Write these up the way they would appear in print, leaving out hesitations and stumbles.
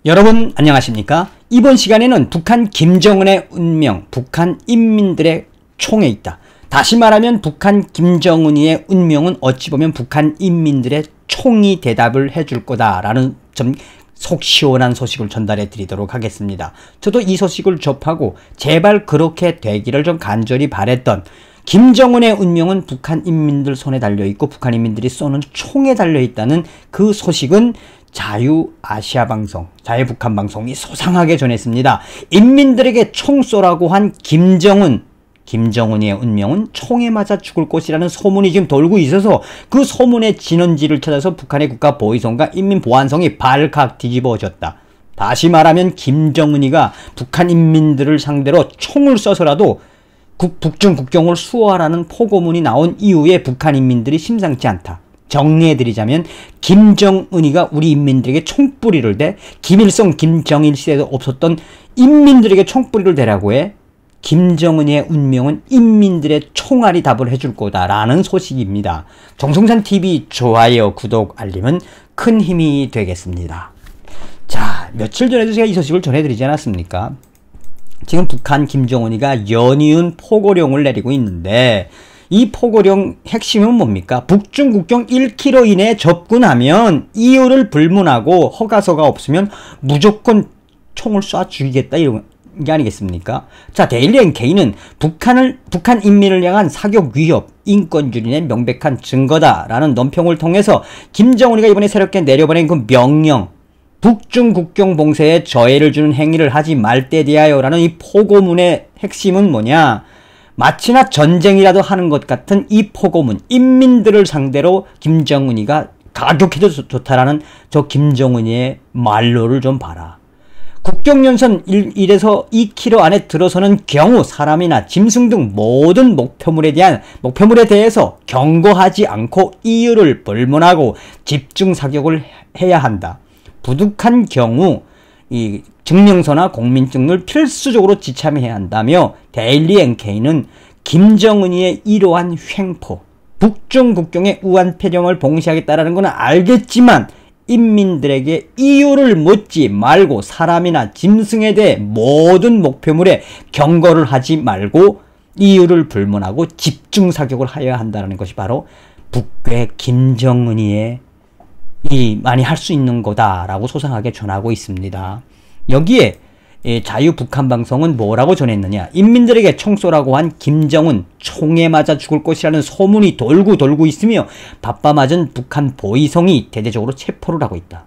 여러분 안녕하십니까? 이번 시간에는 북한 김정은의 운명, 북한 인민들의 총에 있다. 다시 말하면 북한 김정은이의 운명은 어찌 보면 북한 인민들의 총이 대답을 해줄 거다라는 좀 속 시원한 소식을 전달해 드리도록 하겠습니다. 저도 이 소식을 접하고 제발 그렇게 되기를 좀 간절히 바랬던 김정은의 운명은 북한 인민들 손에 달려있고 북한 인민들이 쏘는 총에 달려있다는 그 소식은 자유아시아방송, 자유북한방송이 소상하게 전했습니다. 인민들에게 총 쏘라고 한 김정은이의 운명은 총에 맞아 죽을 것이라는 소문이 지금 돌고 있어서 그 소문의 진원지를 찾아서 북한의 국가보위성과 인민보안성이 발칵 뒤집어졌다. 다시 말하면 김정은이가 북한 인민들을 상대로 총을 쏘서라도 북중 국경을 수호하라는 포고문이 나온 이후에 북한 인민들이 심상치 않다. 정리해드리자면 김정은이가 우리 인민들에게 총뿌리를 대, 김일성, 김정일 시대에도 없었던 인민들에게 총뿌리를 대라고 해 김정은이의 운명은 인민들의 총알이 답을 해줄 거다라는 소식입니다. 정성찬TV 좋아요, 구독, 알림은 큰 힘이 되겠습니다. 자, 며칠 전에도 제가 이 소식을 전해드리지 않았습니까? 지금 북한 김정은이가 연이은 포고령을 내리고 있는데 이 포고령 핵심은 뭡니까? 북중 국경 1km 이내에 접근하면 이유를 불문하고 허가서가 없으면 무조건 총을 쏴 죽이겠다 이런 게 아니겠습니까? 자, 데일리 NK는 북한 인민을 향한 사격 위협, 인권주의의 명백한 증거다라는 논평을 통해서 김정은이가 이번에 새롭게 내려보낸 그 명령, 북중 국경 봉쇄에 저해를 주는 행위를 하지 말 때 대하여라는 이 포고문의 핵심은 뭐냐? 마치나 전쟁이라도 하는 것 같은 이 포고문, 인민들을 상대로 김정은이가 가격해도 좋다라는 저 김정은이의 말로를 좀 봐라. 국경연선 1에서 2km 안에 들어서는 경우 사람이나 짐승 등 모든 목표물에 대해서 경고하지 않고 이유를 불문하고 집중 사격을 해야 한다. 부득한 경우 이 증명서나 공민증을 필수적으로 지참해야 한다며 데일리 NK는 김정은이의 이러한 횡포, 북중 국경의 우한 폐렴을 봉쇄하겠다라는 건 알겠지만 인민들에게 이유를 묻지 말고 사람이나 짐승에 대해 모든 목표물에 경고를 하지 말고 이유를 불문하고 집중 사격을 하여야 한다는 것이 바로 북괴 김정은이의 많이 할 수 있는 거다라고 소상하게 전하고 있습니다. 여기에 자유북한방송은 뭐라고 전했느냐? 인민들에게 총 쏘라고 한 김정은 총에 맞아 죽을 것이라는 소문이 돌고 있으며 바빠맞은 북한 보위성이 대대적으로 체포를 하고 있다.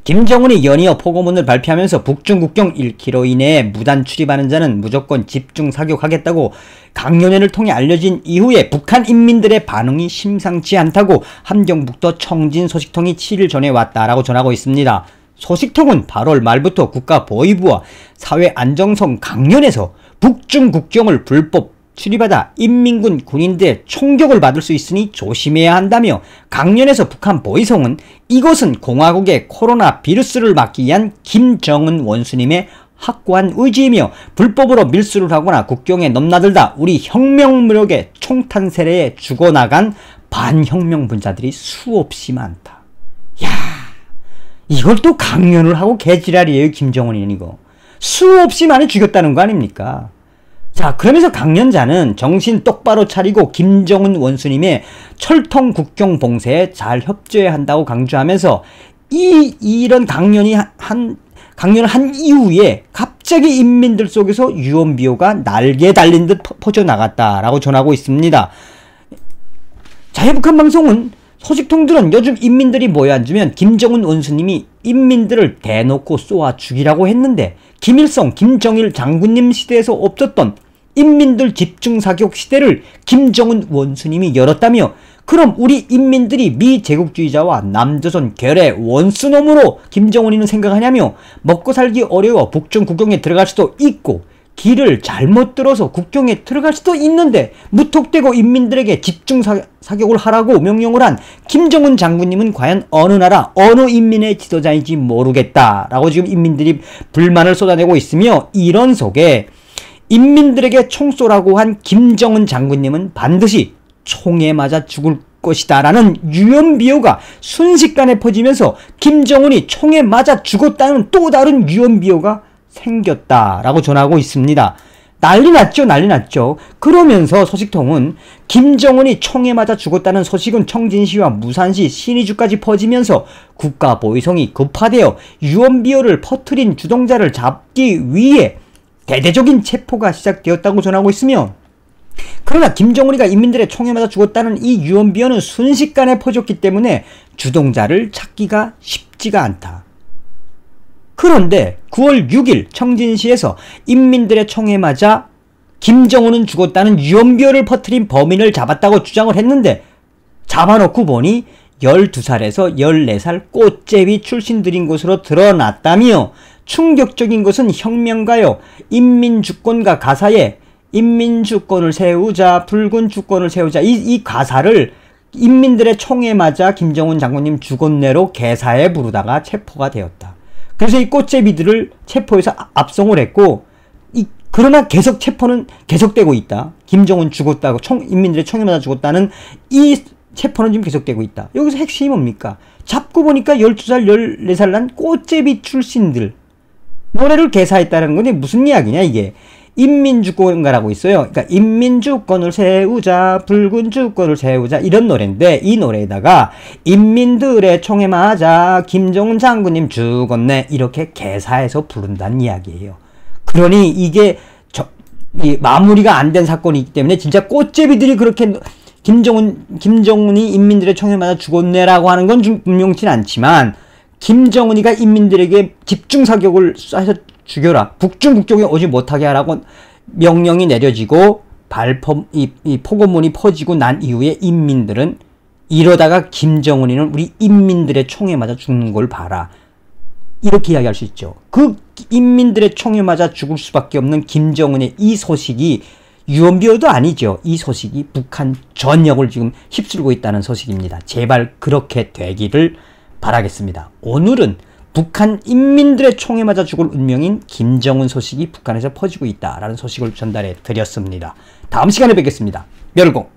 김정은이 연이어 포고문을 발표하면서 북중 국경 1km 이내에 무단 출입하는 자는 무조건 집중 사격하겠다고 강연회를 통해 알려진 이후에 북한 인민들의 반응이 심상치 않다고 함경북도 청진 소식통이 7일 전해왔다라고 전하고 있습니다. 소식통은 8월 말부터 국가보위부와 사회안정성 강연에서 북중 국경을 불법 출입하다 인민군 군인들의 총격을 받을 수 있으니 조심해야 한다며 강연에서 북한 보위성은 이것은 공화국의 코로나 비루스를 막기 위한 김정은 원수님의 확고한 의지이며 불법으로 밀수를 하거나 국경에 넘나들다 우리 혁명무력의 총탄 세례에 죽어나간 반혁명 분자들이 수없이 많다. 야, 이걸 또 강연을 하고 개지랄이에요. 김정은이는 이거 수없이 많이 죽였다는 거 아닙니까? 자, 그러면서 강연자는 정신 똑바로 차리고 김정은 원수님의 철통 국경 봉쇄에 잘 협조해야 한다고 강조하면서 이런 강연을 한 이후에 갑자기 인민들 속에서 유언비어가 날개에 달린 듯 퍼져나갔다라고 전하고 있습니다. 자유북한방송은 소식통들은 요즘 인민들이 모여 앉으면 김정은 원수님이 인민들을 대놓고 쏘아 죽이라고 했는데 김일성, 김정일 장군님 시대에서 없었던 인민들 집중사격 시대를 김정은 원수님이 열었다며 그럼 우리 인민들이 미제국주의자와 남조선 결의 원수놈으로 김정은이는 생각하냐며 먹고 살기 어려워 북중 국경에 들어갈 수도 있고 길을 잘못 들어서 국경에 들어갈 수도 있는데 무턱대고 인민들에게 집중 사격을 하라고 명령을 한 김정은 장군님은 과연 어느 나라 어느 인민의 지도자인지 모르겠다라고 지금 인민들이 불만을 쏟아내고 있으며 이런 속에 인민들에게 총 쏘라고 한 김정은 장군님은 반드시 총에 맞아 죽을 것이다 라는 유언비어가 순식간에 퍼지면서 김정은이 총에 맞아 죽었다는 또 다른 유언비어가 생겼다라고 전하고 있습니다. 난리 났죠, 난리 났죠. 그러면서 소식통은 김정은이 총에 맞아 죽었다는 소식은 청진시와 무산시, 신의주까지 퍼지면서 국가보위성이 급파되어 유언비어를 퍼뜨린 주동자를 잡기 위해 대대적인 체포가 시작되었다고 전하고 있으며, 그러나 김정은이가 인민들의 총에 맞아 죽었다는 이 유언비어는 순식간에 퍼졌기 때문에 주동자를 찾기가 쉽지가 않다. 그런데 9월 6일 청진시에서 인민들의 총에 맞아 김정은은 죽었다는 유언비어를 퍼뜨린 범인을 잡았다고 주장을 했는데, 잡아놓고 보니 12살에서 14살 꽃제비 출신들인 것으로 드러났다며, 충격적인 것은 혁명가요 인민주권가 가사에 인민주권을 세우자, 붉은 주권을 세우자, 이 가사를 인민들의 총에 맞아 김정은 장군님 죽었네로 개사에 부르다가 체포가 되었다. 그래서 이 꽃제비들을 체포해서 압송을 했고, 그러나 계속 체포는 계속되고 있다. 김정은 죽었다고, 인민들의 총에 맞아 죽었다는 이 체포는 지금 계속되고 있다. 여기서 핵심이 뭡니까? 잡고 보니까 12살, 14살 난 꽃제비 출신들 노래를 개사했다는 건데 무슨 이야기냐 이게. 인민주권가라고 있어요. 그러니까 인민주권을 세우자, 붉은 주권을 세우자, 이런 노래인데, 이 노래에다가 인민들의 총에 맞아 김정은 장군님 죽었네 이렇게 개사해서 부른다는 이야기예요. 그러니 이게 마무리가 안 된 사건이기 때문에 진짜 꽃제비들이 그렇게 김정은이 인민들의 총에 맞아 죽었네라고 하는 건 좀 분명치 않지만, 김정은이가 인민들에게 집중사격을 쏴서 죽여라, 북중 국경에 오지 못하게 하라고 명령이 내려지고 이 포고문이 퍼지고 난 이후에 인민들은 이러다가 김정은이는 우리 인민들의 총에 맞아 죽는 걸 봐라, 이렇게 이야기할 수 있죠. 그 인민들의 총에 맞아 죽을 수밖에 없는 김정은의 이 소식이 유언비어도 아니죠. 이 소식이 북한 전역을 지금 휩쓸고 있다는 소식입니다. 제발 그렇게 되기를 바라겠습니다. 오늘은 북한 인민들의 총에 맞아 죽을 운명인 김정은 소식이 북한에서 퍼지고 있다라는 소식을 전달해 드렸습니다. 다음 시간에 뵙겠습니다. 멸공!